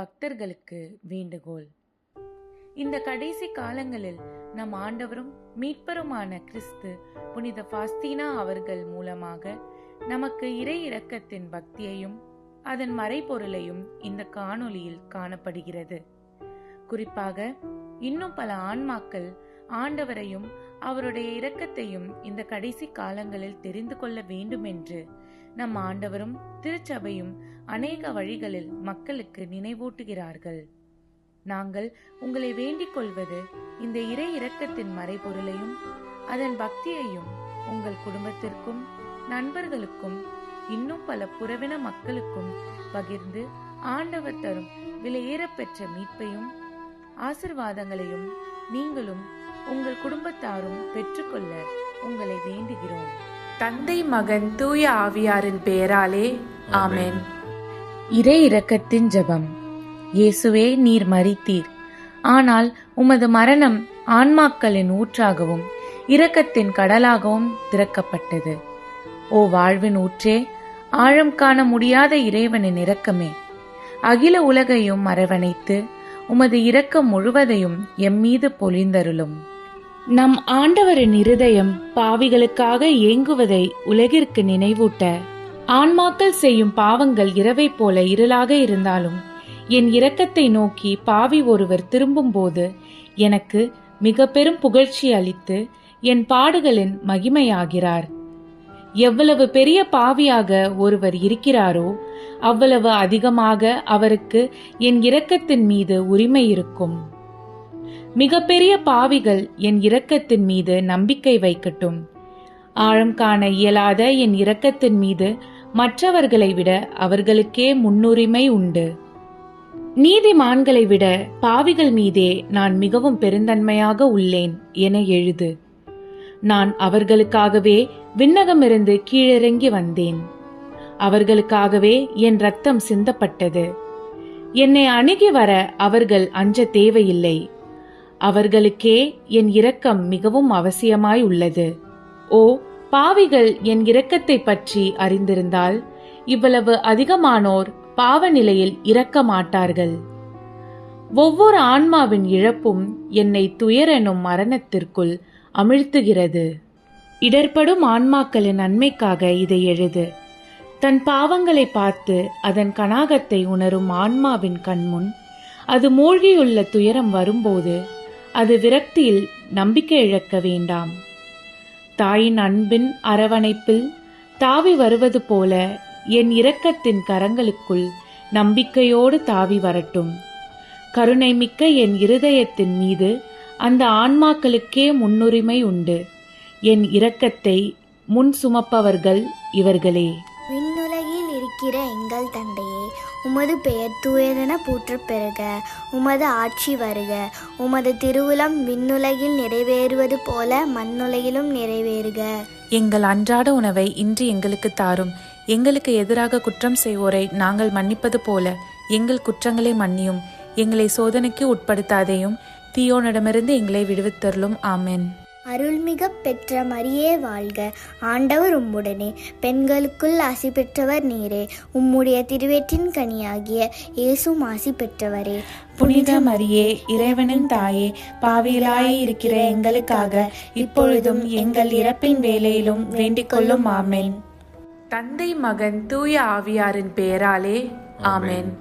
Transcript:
பக்தர்களுக்கு வேண்டுகோள். இந்த கடைசி காலங்களில் நம் ஆண்டவரும் மீட்பருமான கிறிஸ்து புனித பாஸ்தீனா அவர்கள் மூலமாக நமக்கு இறை இரக்கத்தின் பக்தியையும் அதன் மறைபொருளையும் இந்த காணொளியில் காணப்படுகிறது. குறிப்பாக இன்னும் பல ஆன்மாக்கள் ஆண்டவரையும் அவருடைய இரக்கத்தையும் இந்த கடைசி காலங்களில் தெரிந்து கொள்ள வேண்டும் என்று நம் ஆண்டவரும் திருச்சபையும் அநேக வழிகளில் மக்களுக்கு நினைவூட்டுகிறார்கள். நாங்கள் உங்களை வேண்டிக் கொள்வது இந்த இறை இரக்கத்தின் மறைபொருளையும் அதன் பக்தியையும் உங்கள் குடும்பத்திற்கும் நண்பர்களுக்கும் இன்னும் பல புறவின மக்களுக்கும் பகிர்ந்து ஆண்டவர் தரும் விலையேறப்பெற்ற மீட்பையும் ஆசிர்வாதங்களையும் நீங்களும் உங்கள் குடும்பத்தாரும் பெற்றுக்கொள்ள உங்களை வேண்டுகிறோம். தந்தை, மகன், தூய ஆவியாரின் பெயராலே ஆமென். இறை இரக்கத்தின் ஜெபம். இயேசுவே, நீர் மரித்தீர், ஆனால் உமது மரணம் ஆன்மாக்களின் ஊற்றாகவும் இரக்கத்தின் கடலாகவும் திறக்கப்பட்டது. ஓ வாழ்வின் ஊற்றே, ஆழம் காண முடியாத இறைவனின் இரக்கமே, அகில உலகையும் அரவணைத்து உமது இரக்கம் முழுவதையும் எம்மீது பொழிந்தருளும். நம் ஆண்டவரின் இருதயம் பாவிகளுக்காக ஏங்குவதை உலகிற்கு நினைவூட்ட, ஆன்மாக்கள் செய்யும் பாவங்கள் இரவை போல இருளாக இருந்தாலும் என் இரக்கத்தை நோக்கி பாவி ஒருவர் திரும்பும் போது எனக்கு மிக பெரும் புகழ்ச்சி அளித்து என் பாடுகளின் மகிமையாகிறார். எவ்வளவு பெரிய பாவியாக ஒருவர் இருக்கிறாரோ அவ்வளவு அதிகமாக அவருக்கு என் இரக்கத்தின் மீது உரிமை இருக்கும். மிக பெரிய பாவிகள் என் இரக்கத்தின் மீது நம்பிக்கை வைக்கட்டும். ஆழம் காண இயலாத என் இரக்கத்தின் மீது மற்றவர்களை விட அவர்களுக்கே முன்னுரிமை உண்டு. நீதிமான்களை விட பாவிகள் மீதே நான் மிகவும் பெருந்தன்மையாக உள்ளேன் என எழுது. நான் அவர்களுக்காகவே விண்ணகமிருந்து கீழிறங்கி வந்தேன். அவர்களுக்காகவே என் இரத்தம் சிந்தப்பட்டது. என்னை அணுகி வர அவர்கள் அஞ்ச தேவையில்லை. அவர்களுக்கே என் இரக்கம் மிகவும் அவசியமாய் உள்ளது. ஓ பாவிகள் என் இரக்கத்தை பற்றி அறிந்திருந்தால் இவ்வளவு அதிகமானோர் பாவ நிலையில் இறக்க மாட்டார்கள். ஒவ்வொரு ஆன்மாவின் இழப்பும் என்னை துயரெனும் மரணத்திற்குள் அமிழ்த்துகிறது. இடர்படும் ஆன்மாக்களின் நன்மைக்காக இதை எழுது. தன் பாவங்களை பார்த்து அதன் கனாகத்தை உணரும் ஆன்மாவின் கண்முன் அது மூழ்கியுள்ள துயரம் வரும்போது அது விரக்தியில் நம்பிக்கை இழக்க வேண்டாம். தாயின் அன்பின் அரவணைப்பில் தாவி வருவது போல என் இரக்கத்தின் கரங்களுக்குள் நம்பிக்கையோடு தாவி வரட்டும். கருணை மிக்க என் இருதயத்தின் மீது அந்த ஆன்மாக்களுக்கே முன்னுரிமை உண்டு. என் இரக்கத்தை முன் சுமப்பவர்கள் இவர்களே. விண்ணுலகில் இருக்கிற எங்கள் தந்தையே, உமது பெயர் தூயதென போற்றப் பெறுக. உமது ஆட்சி வருக. உமது திருவுளம் விண்ணுலகில் நிறைவேறுவது போல மண்ணுலகிலும் நிறைவேறுக. எங்கள் அன்றாட உணவை இன்று எங்களுக்கு தாரும். எங்களுக்கு எதிராக குற்றம் செய்வோரை நாங்கள் மன்னிப்பது போல எங்கள் குற்றங்களை மன்னியும். எங்களை சோதனைக்கு உட்படுத்தாதேயும், தீயோனிடமிருந்து எங்களை விடுவித்தருளும். ஆமென். அருள்மிக பெற்ற மரியே வாழ்க. ஆண்டவர் உம்முடனே, பெண்களுக்குள் ஆசி பெற்றவர் நீரே. உம்முடைய திருவேற்றின் கனியாகிய இயேசும் ஆசி பெற்றவரே. புனித மரியே, இறைவனின் தாயே, பாவிகளாய் இருக்கிற எங்களுக்காக இப்பொழுதும் எங்கள் இறப்பின் வேளையிலும் வேண்டிக் கொள்ளும். ஆமென். தந்தை, மகன், தூய ஆவியாரின் பெயராலே ஆமென்.